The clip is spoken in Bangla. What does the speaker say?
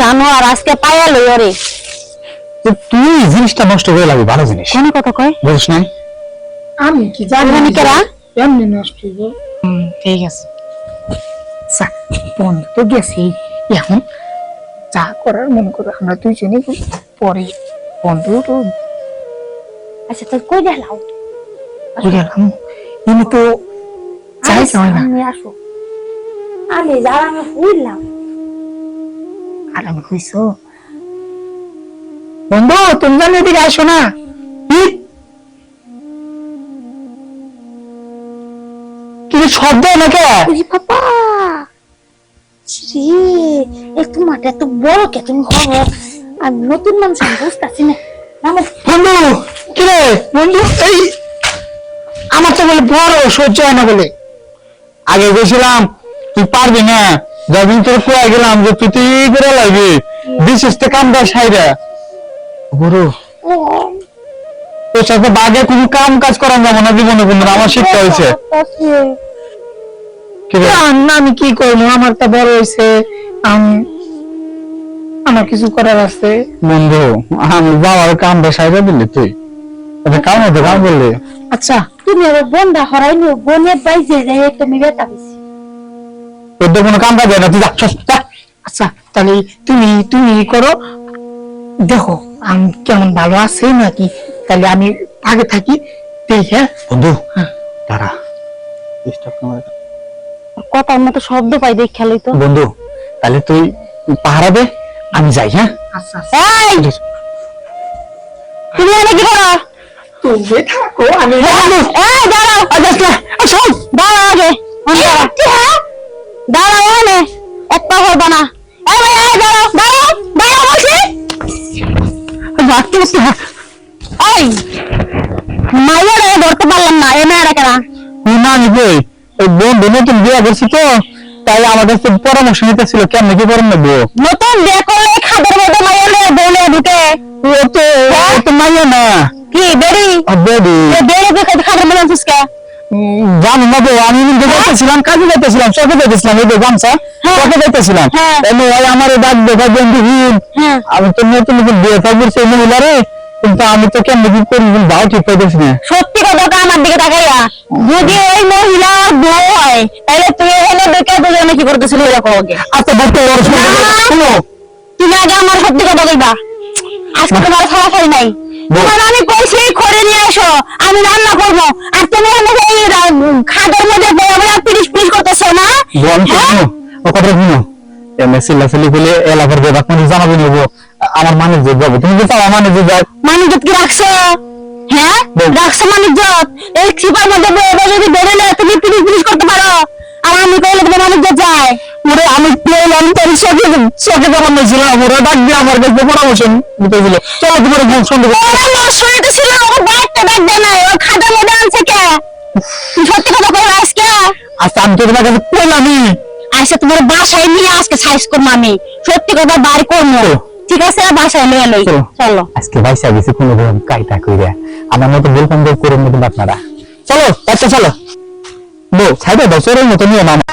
জানো আর আজকে পায়া লই ওরে তুই জিনিসটা নষ্ট করে লাগবে ভালো জিনিস কোন কথা কয় বুঝছ নাই আমি কি জানি জানি কেরা এমনি নষ্ট হইব ঠিক আছে বন্ধু তো গেছি এখন যা করার মন করে আমরা দুইজনে পরে বন্ধু তো আচ্ছা তো কই দেখাও গেলাম ইনি তো চাই হয় না আমি আসো আমি যারা আমি বুঝলাম আর আমি কইছো বন্ধু তুমি জানো এদিকে আসো না কি শব্দ নাকি ওরে বাবা রে একটু মাঠে এত বড় কে তুমি হবো আমি নতুন মানুষ আমি বুঝতেছি না নামো বন্ধু কি রে বন্ধু এই আমার তো বলে বড় সহ্য হয় না বলে আগে গেছিলাম তুই পারবি না যখন তোর কোয়া গেলাম যে তুই করে লাগবি বিশেষ তো কামটা সাইরা গুরু তোর সাথে বাগে কোনো কাম কাজ করা যাবো না জীবনে কোনো আমার শিক্ষা হয়েছে কি রে? না আমি কি করবো আমার তো বড় হয়েছে আমার কিছু করার আছে বন্ধু আমি বাবার কামটা সাইরা দিলি তুই এটা কাম হতে কাম বললি আচ্ছা তুমি আবার বোনটা হরাইনি বোনের বাইজে যাই তুমি বেতা বেশি তোর তো কোনো কাম কাজ হয় না তুই যাচ্ছ আচ্ছা তাহলে তুমি তুমি করো দেখো আমি কেমন ভালো আছে নাকি তাহলে আমি আগে থাকি দেখে বন্ধু হ্যাঁ। দাঁড়া কথার মতো শব্দ পাই দেখ খেলোই তো বন্ধু তাহলে তুই পাহারা দে আমি যাই হ্যাঁ আচ্ছা এই তুমি এনে কি করো তুমি থাকো আমি এই দাঁড়াও শোন দাঁড়াও আগে দাঁড়াও এনে একটা করবা না এই ভাই এই দাঁড়াও দাঁড়াও দাঁড়াও বলছি এই মাইয়ারে ধরতে পারলাম না এ মেয়েরা কেনা না নিবে ওই বন্ধু নতুন বিয়ে করছি তো তাই আমার কাছে পরামর্শ নিতে ছিল কেমন কি করে নেবো নতুন বিয়ে করলে খাদের মধ্যে মাইয়ারে বলে ঢুকে ও তো মাইয়া না কি বেরি বেডি বেরি ঢুকে খাদের মধ্যে আনছিস কে জানি না গো আমি কিন্তু যাইতেছিলাম কাজে যাইতেছিলাম চকে যাইতেছিলাম এই গামছা চকে যাইতেছিলাম হ্যাঁ। এমনি ওই আমার ডাক দেখা বন্ধুহীন হ্যাঁ আমি তো নতুন নতুন বিয়ে থাকবো সেই মহিলারে কিন্তু আমি তো কেমন কি করি ভাও ঠিক পাইতেছি না সত্যি কথা আমার দিকে তাকাইয়া যদি ওই মহিলা বউ হয় তাহলে তুই এখানে ঢুকে দুজনে কি করতেছিল এরকম আগে আচ্ছা বলতে বড় শুনো তুমি আগে আমার সত্যি কথা কইবা আজকে তোমার সরাসরি নাই তোমার আমি কইছি করে নিয়ে আসো আমি রান্না করবো আর তুমি আমাকে এই খাদের মধ্যে বড় বড় পিরিশ পিরিশ করতেছো না বল শুনো ও কথা শুনো এমনি সিল্লাসিল্লি বলে এলাকার যে বাকি জানাবো নেবো আমার মানে যে যাবো তুমি তো আমার মানে যে যাও মানিজ্জত কি রাখছো হ্যাঁ রাখছো মানিজ্জত এই ছিপার মধ্যে বড় যদি বেরোলে তুমি পিরিশ পিরিশ করতে পারো আর আমি কইলে তোমার মানিজ্জত যায় ওরে আমি প্লেন আমি তোর চোখে চোখে যখন নিয়েছিলাম ওরা ডাক দিয়ে আমার কাছে পরামর্শ দিতেছিল চলো তোমার ঘুম শুনতে শরীরটা ছিল ও ব্যাগটা ব্যাগ দেয় না ও খাদের মধ্যে আনছে কে তুই সত্যি কথা কই আজকে আচ্ছা আমি তো তোমার কাছে পেলামই আচ্ছা তোমার বাসায় নিয়ে আজকে সাইজ করবো আমি সত্যি কথা বার করবো ঠিক আছে বাসায় নিয়ে লই চলো আজকে ভাইসা গেছে কোনো রকম কাইটা কইরা আমার মতো বলতাম যে করে মতো আপনারা চলো বাচ্চা চলো বউ ছাইটা দাও চোরের মতো নিয়ে মামা